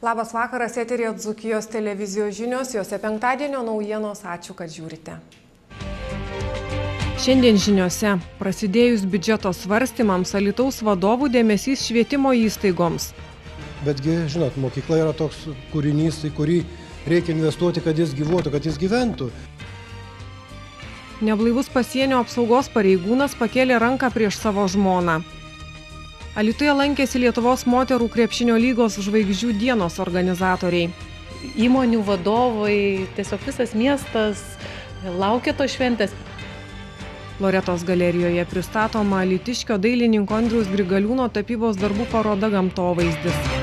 Labas vakaras, eteryje Dzūkijos televizijos žinios, juose penktadienio naujienos, ačiū, kad žiūrite. Šiandien žiniose prasidėjus biudžeto svarstymams Alytaus vadovų dėmesys švietimo įstaigoms. Betgi, žinot, mokykla yra toks kūrinys, į kurį reikia investuoti, kad jis gyvuotų, kad jis gyventų. Neblaivus pasienio apsaugos pareigūnas pakėlė ranką prieš savo žmoną. Alytuje lankėsi Lietuvos moterų krepšinio lygos žvaigždžių dienos organizatoriai. Įmonių vadovai, tiesiog visas miestas laukia tos šventės. Loretos galerijoje pristatoma alytiškio dailininko Andriaus Grigaliūno tapybos darbų paroda Gamtovaizdis.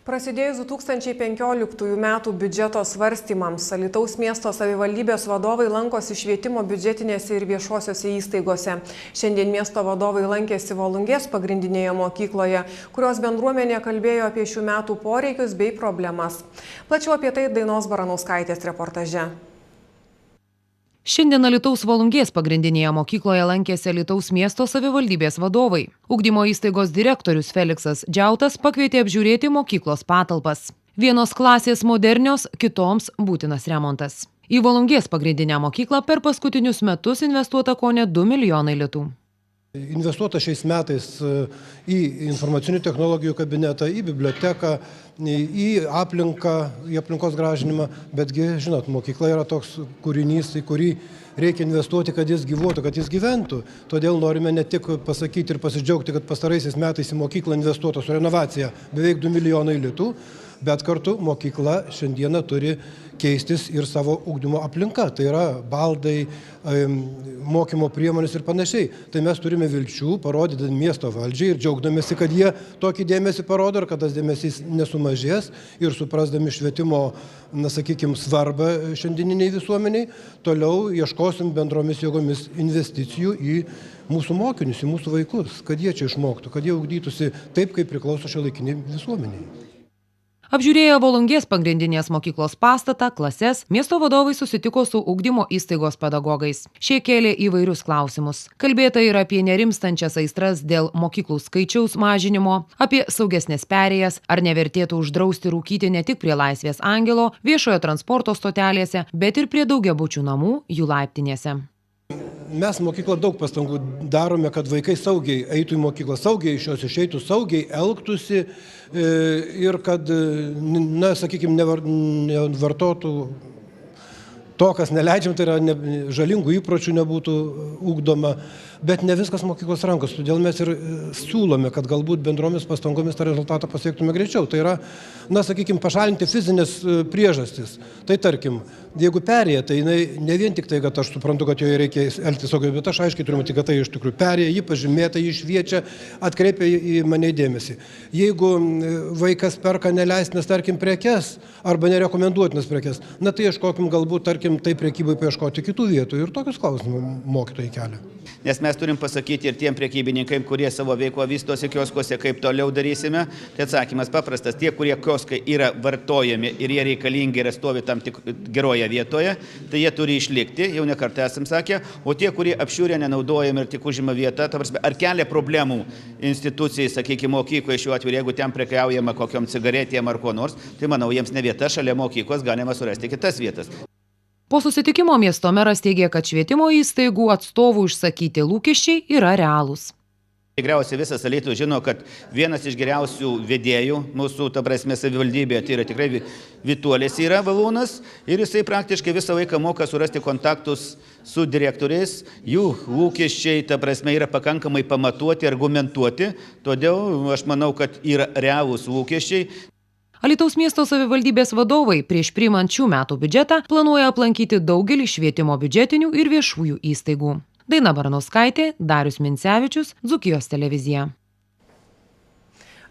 Prasidėjus 2015 metų biudžeto svarstymams, Alytaus miesto savivaldybės vadovai lankosi švietimo biudžetinėse ir viešosiose įstaigose. Šiandien miesto vadovai lankėsi Volungės pagrindinėje mokykloje, kurios bendruomenė kalbėjo apie šių metų poreikius bei problemas. Plačiau apie tai Dainos Baranauskaitės reportaže. Šiandien Alytaus Volungės pagrindinėje mokykloje lankėsi Alytaus miesto savivaldybės vadovai. Ugdymo įstaigos direktorius Feliksas Džiautas pakvietė apžiūrėti mokyklos patalpas. Vienos klasės modernios, kitoms būtinas remontas. Į Volungės pagrindinę mokyklą per paskutinius metus investuota kone 2 milijonai litų. Investuota šiais metais į informacinių technologijų kabinetą, į biblioteką, į aplinką, į aplinkos gražinimą, betgi, žinot, mokykla yra toks kūrinys, į kurį reikia investuoti, kad jis gyvuotų, kad jis gyventų. Todėl norime ne tik pasakyti ir pasidžiaugti, kad pastaraisiais metais į mokyklą investuota su renovacija beveik 2 milijonai litų, bet kartu mokykla šiandieną turi keistis ir savo ugdymo aplinka. Tai yra baldai, mokymo priemonės ir panašiai. Tai mes turime vilčių, parodydami miesto valdžiai ir džiaugdamėsi, kad jie tokį dėmesį parodo ir kad tas dėmesys nesumažės ir suprasdami švietimo, svarbą šiandieniniai visuomeniai, toliau ieškosim bendromis jėgomis investicijų į mūsų mokinius, į mūsų vaikus, kad jie čia išmoktų, kad jie ugdytųsi taip, kaip priklauso šiuolaikiniai visuomeniai. Apžiūrėję Volungės pagrindinės mokyklos pastatą, klases, miesto vadovai susitiko su ugdymo įstaigos pedagogais. Šie kėlė įvairius klausimus. Kalbėta ir apie nerimstančias aistras dėl mokyklų skaičiaus mažinimo, apie saugesnės perėjas, ar nevertėtų uždrausti rūkyti ne tik prie Laisvės angelo, viešojo transporto stotelėse, bet ir prie daugiabučių namų jų laiptinėse. Mes mokyklą daug pastangų darome, kad vaikai saugiai eitų į mokyklą, saugiai iš jos išeitų, saugiai elgtųsi ir kad, nevartotų to, kas neleidžiam, tai yra žalingų įpročių nebūtų ugdoma, bet ne viskas mokyklos rankos. Todėl mes ir siūlome, kad galbūt bendromis pastangomis tą rezultatą pasiektume greičiau. Tai yra, pašalinti fizinės priežastis. Tai tarkim, jeigu perėja, tai ne vien tik tai, kad aš suprantu, kad joje reikia elgtis saugiai, bet aš aiškiai turiu matyti, kad tai iš tikrųjų perėja, ji pažymėta, ji šviečia, atkreipia į mane dėmesį. Jeigu vaikas perka neleistinas, tarkim, prekes arba nerekomenduotinas prekes, tai ieškokim galbūt, tarkim, tai prekybai paieškoti kitų vietų ir tokius klausimus mokytojai kelia. Nes mes turim pasakyti ir tiem prekybininkam, kurie savo veiklą vystosi kioskuose, kaip toliau darysime. Tai atsakymas paprastas. Tie, kurie kioskai yra vartojami ir jie reikalingi ir stovi tam tik geroje vietoje, tai jie turi išlikti, jau nekartą esam sakę. O tie, kurie apšiūrė nenaudojami ir tik užima vietą, ar kelia problemų institucijai, mokykloje šiuo atveju, jeigu ten prekiaujama kokiom cigaretėm ar ko nors, tai manau, jiems ne vieta, šalia mokyklos galima surasti kitas vietas. Po susitikimo miesto meras teigė, kad švietimo įstaigų atstovų išsakyti lūkesčiai yra realūs. Tikriausiai visas Alytus žino, kad vienas iš geriausių vedėjų mūsų, savivaldybėje, tai yra tikrai Vituolis yra Valūnas ir jisai praktiškai visą laiką moka surasti kontaktus su direktoriais. Jų lūkesčiai, yra pakankamai pamatuoti, argumentuoti, todėl aš manau, kad yra realūs lūkesčiai. Alytaus miesto savivaldybės vadovai prieš priimant šių metų biudžetą planuoja aplankyti daugelį švietimo biudžetinių ir viešųjų įstaigų. Daina Baranauskaitė, Darius Mincevičius, Dzūkijos televizija.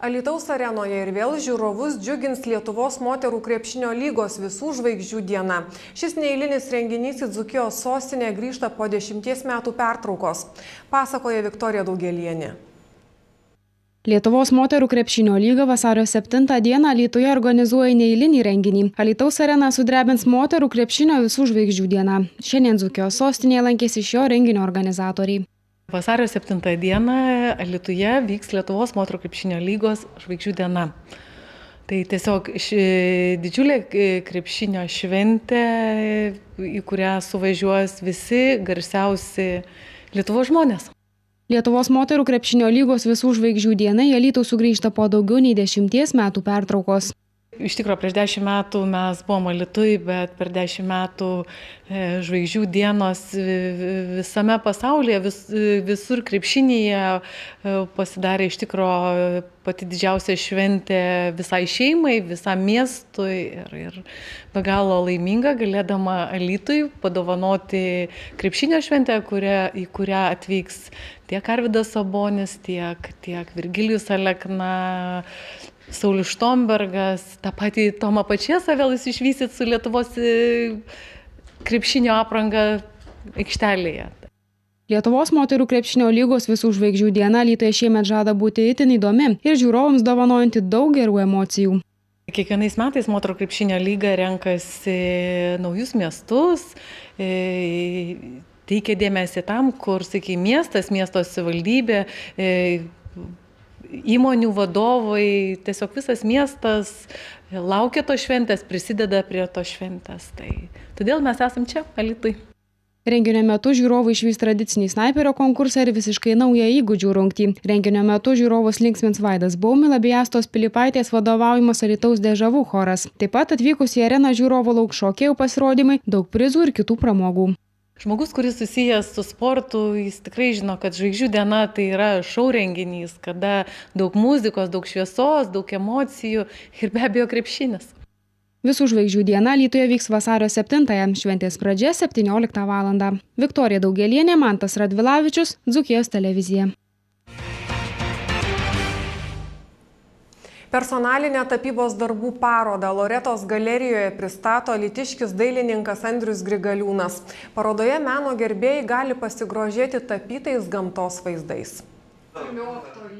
Alytaus arenoje ir vėl žiūrovus džiugins Lietuvos moterų krepšinio lygos visų žvaigždžių diena. Šis neeilinis renginys į Dzūkijos sostinę grįžta po 10 metų pertraukos, pasakoja Viktorija Daugelienė. Lietuvos moterų krepšinio lyga vasario 7 dieną Alytuje organizuoja neeilinį renginį. Alytaus areną sudrebins moterų krepšinio visų žvaigždžių diena. Šiandien Dzūkijos sostinėje lankėsi šio renginio organizatoriai. Vasario 7 dieną Alytuje vyks Lietuvos moterų krepšinio lygos žvaigždžių diena. Tai tiesiog didžiulė krepšinio šventė, į kurią suvažiuos visi garsiausi Lietuvos žmonės. Lietuvos moterų krepšinio lygos visų žvaigždžių diena į Alytų sugrįžta po daugiau nei 10 metų pertraukos. Iš tikrųjų, prieš 10 metų mes buvom Alytuj, bet per 10 metų žvaigždžių dienos visame pasaulyje, visur krepšinyje pasidarė iš tikrųjų pati didžiausia šventė visai šeimai, visam miestui ir be galo laiminga galėdama Alytuj padovanoti krepšinio šventę, į kurią atvyks tiek Arvydas Sabonis, tiek Virgilijus Alekna, Saulius Štombergas, tą patį Tomą Pačėsą vėl jūs išvysit su Lietuvos krepšinio apranga aikštelėje. Lietuvos moterų krepšinio lygos visų žvaigždžių diena Alytuje šiemet žada būti itin įdomi ir žiūrovams dovanojanti daug gerų emocijų. Kiekvienais metais moterų krepšinio lyga renkasi naujus miestus, teikia dėmesį tam, kur, sakykime, miesto savivaldybė, įmonių vadovai, tiesiog visas miestas laukia to šventės, prisideda prie to šventės. Todėl mes esam čia, Alytuj. Renginio metu žiūrovai išvys tradicinį snaiperio konkursą ir visiškai naują įgūdžių rungtį. Renginio metu žiūrovus linksmins Vaidas Baumila bei Astos Pilipaitės vadovaujamas Alytaus Dežavų choras. Taip pat atvykus į areną žiūrovų lauks šokėjų pasirodymai, daug prizų ir kitų pramogų. Žmogus, kuris susijęs su sportu, jis tikrai žino, kad žvaigždžių diena tai yra šou renginys, kada daug muzikos, daug šviesos, daug emocijų ir be abejo krepšinis. Visų žvaigždžių diena Alytuje vyks vasario 7-ąją, šventės pradžia 17 val. Viktorija Daugėlienė, Mantas Radvilavičius, Dzūkijos televizija. Personalinę tapybos darbų parodą Loretos galerijoje pristato alytiškis dailininkas Andrius Grigaliūnas. Parodoje meno gerbėjai gali pasigrožėti tapytais gamtos vaizdais.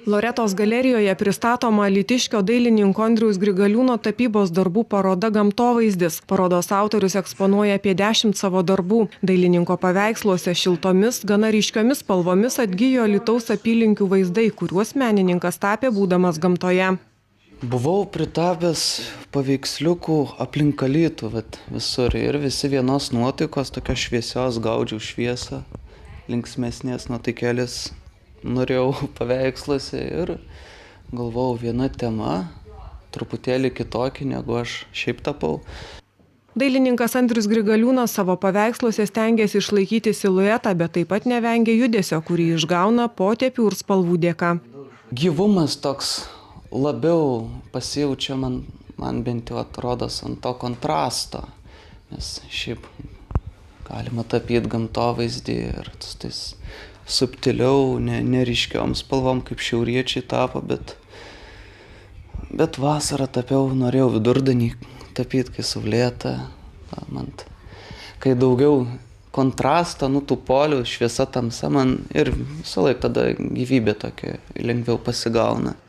Loretos galerijoje pristatoma alytiškio dailininko Andriaus Grigaliūno tapybos darbų paroda Gamtovaizdis. Parodos autorius eksponuoja apie 10 savo darbų. Dailininko paveiksluose šiltomis, gana ryškiomis spalvomis atgijo Alytaus apylinkių vaizdai, kuriuos menininkas tapė būdamas gamtoje. Buvau pritapęs paveiksliukų aplink Alytų visur ir visi vienos nuotaikos, tokios šviesios, gaudžiau šviesą, linksmesnės nuotaikėlės norėjau paveiksluose ir galvojau viena tema, truputėlį kitokį negu aš šiaip tapau. Dailininkas Andrius Grigaliūnas savo paveiksluose stengiasi išlaikyti siluetą, bet taip pat nevengia judesio, kurį išgauna potėpių ir spalvų dėka. Gyvumas toks labiau pasijaučia man bent jau atrodos ant to kontrasto, nes šiaip galima tapyti gamtovaizdį ir tais subtiliau, neryškiom spalvom, kaip šiauriečiai tapo, bet vasarą tapiau, norėjau vidurdienį tapyti, kai saulėta, kai daugiau kontrastą, tų polių, šviesa tamsa, man ir visą laiką tada gyvybė tokia lengviau pasigauna.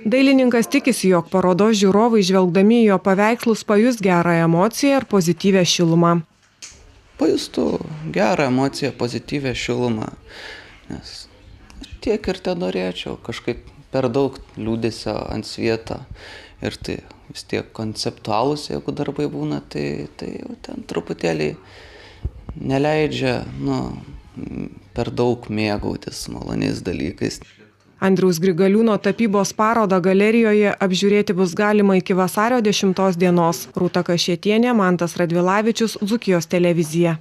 Dailininkas tikisi, jog parodos žiūrovai žvelgdami į jo paveikslus pajus gerą emociją ir pozityvę šilumą. Pajustų gerą emociją, pozityvę šilumą, nes tiek ir te norėčiau, kažkaip per daug liūdesio ant svieto ir tai vis tiek konceptualūs, jeigu darbai būna, tai jau ten truputėlį neleidžia per daug mėgautis maloniais dalykais. Andriaus Grigaliūno tapybos parodą galerijoje apžiūrėti bus galima iki vasario 10 dienos. Rūta Kašėtienė, Mantas Radvilavičius, Dzūkijos televizija.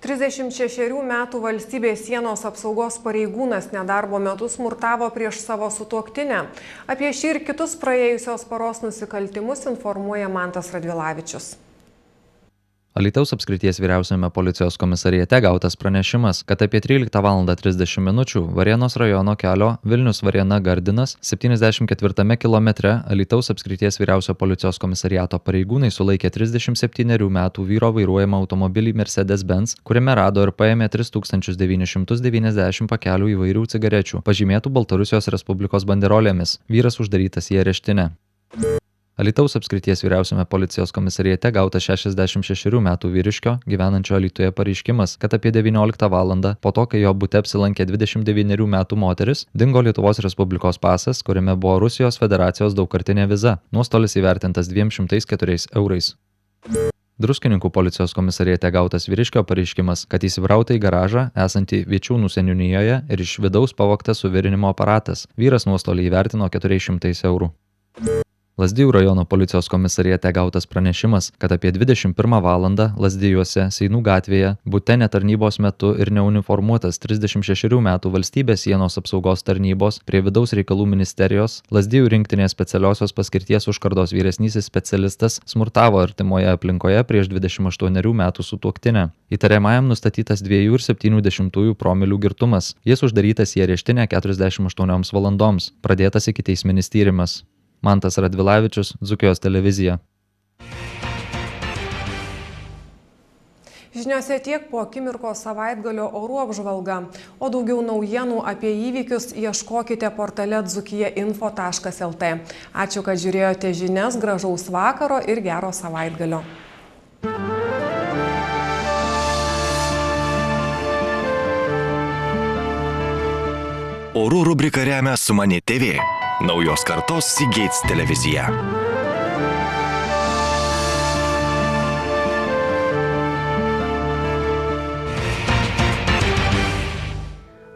36 metų valstybės sienos apsaugos pareigūnas nedarbo metu smurtavo prieš savo sutuoktinę. Apie šį ir kitus praėjusios paros nusikaltimus informuoja Mantas Radvilavičius. Alytaus apskrities vyriausiame policijos komisariate gautas pranešimas, kad apie 13:30 min. Varėnos rajono kelio Vilnius-Varėna-Gardinas 74 kilometre Alytaus apskrities vyriausio policijos komisariato pareigūnai sulaikė 37 metų vyro vairuojamą automobilį Mercedes-Benz, kuriame rado ir paėmė 3990 pakelių įvairių cigarečių, pažymėtų Baltarusijos Respublikos banderolėmis. Vyras uždarytas į areštinę. Alytaus apskrities vyriausiame policijos komisariate gautas 66 metų vyriškio gyvenančio Alytuje pareiškimas, kad apie 19 valandą po to, kai jo bute apsilankė 29 metų moteris, dingo Lietuvos Respublikos pasas, kuriame buvo Rusijos Federacijos daugkartinė viza. Nuostolis įvertintas 204 eurais. Druskininkų policijos komisariate gautas vyriškio pareiškimas, kad įsibrauta į garažą esantį Viečiūnų seniūnijoje ir iš vidaus pavogtas suvirinimo aparatas. Vyras nuostolį įvertino 400 eurų. Lazdijų rajono policijos komisariate gautas pranešimas, kad apie 21 valandą Lazdijuose Seinų gatvėje bute netarnybos metu ir neuniformuotas 36 metų valstybės sienos apsaugos tarnybos prie vidaus reikalų ministerijos Lazdijų rinktinės specialiosios paskirties užkardos vyresnysis specialistas smurtavo artimoje aplinkoje prieš 28 metų sutuoktinę. Įtariamajam nustatytas 2,7 promilių girtumas. Jis uždarytas į areštinę 48 valandoms. Pradėtas ikiteisminis tyrimas. Mantas Radvilavičius, Dzūkijos televizija. Žiniose tiek, po akimirkos savaitgalio orų apžvalga, o daugiau naujienų apie įvykius ieškokite portale dzukija.info.lt. Ačiū, kad žiūrėjote žinias, gražaus vakaro ir gero savaitgalio. Orų rubrika remia Sumani TV. Naujos kartos Seagates televizija.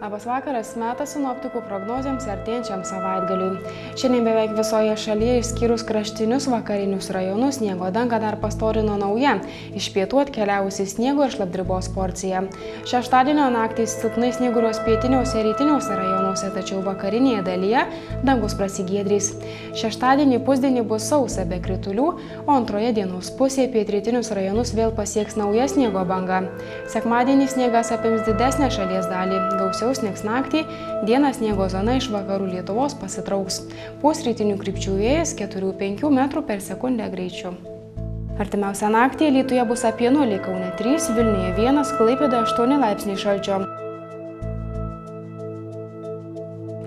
Labas vakaras, metas sinoptikų prognozėms artėjančiam savaitgaliui. Šiandien beveik visoje šalyje išskyrus kraštinius vakarinius rajonus sniego dangą dar pastorino nauja, iš pietų atkeliavusi sniego ir šlapdribos porcija. Šeštadienio naktį silpnai snyguriuos pietiniuose ir rytiniuose rajonuose, tačiau vakarinėje dalyje dangus prasigiedrys. Šeštadienį pusdienį bus sausa be kritulių, o antroje dienos pusėje pietrytinius rajonus vėl pasieks nauja sniego banga. Sekmadienį sniegas apims didesnę šalies dalį, gausiau snigs naktį, dieną sniego zona iš vakarų Lietuvos pasitrauks. Pūs rytinių krypčių vėjas 4–5 metrų per sekundę greičiu. Artimiausią naktį Alytuje bus apie 0, Kaune 3, Vilniuje 1, Klaipėdoje 8 laipsniai šalčio.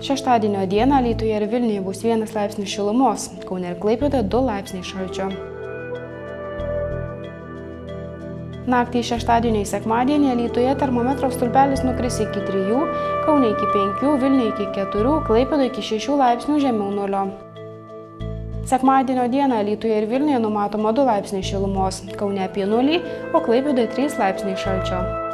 Šeštadienio dieną Alytuje ir Vilniuje bus 1 laipsnis šilumos, Kaune ir Klaipėdoje 2 laipsniai šalčio. Naktį šeštadienį į sekmadienį Alytuje termometro stulpelis nukris iki 3, Kaune iki 5, Vilniuje iki 4, Klaipėdoje iki 6 laipsnių žemiau 0. Sekmadienio dieną Alytuje ir Vilniuje numatoma 2 laipsniai šilumos, Kaune apie 0, o Klaipėdoje 3 laipsniai šalčio.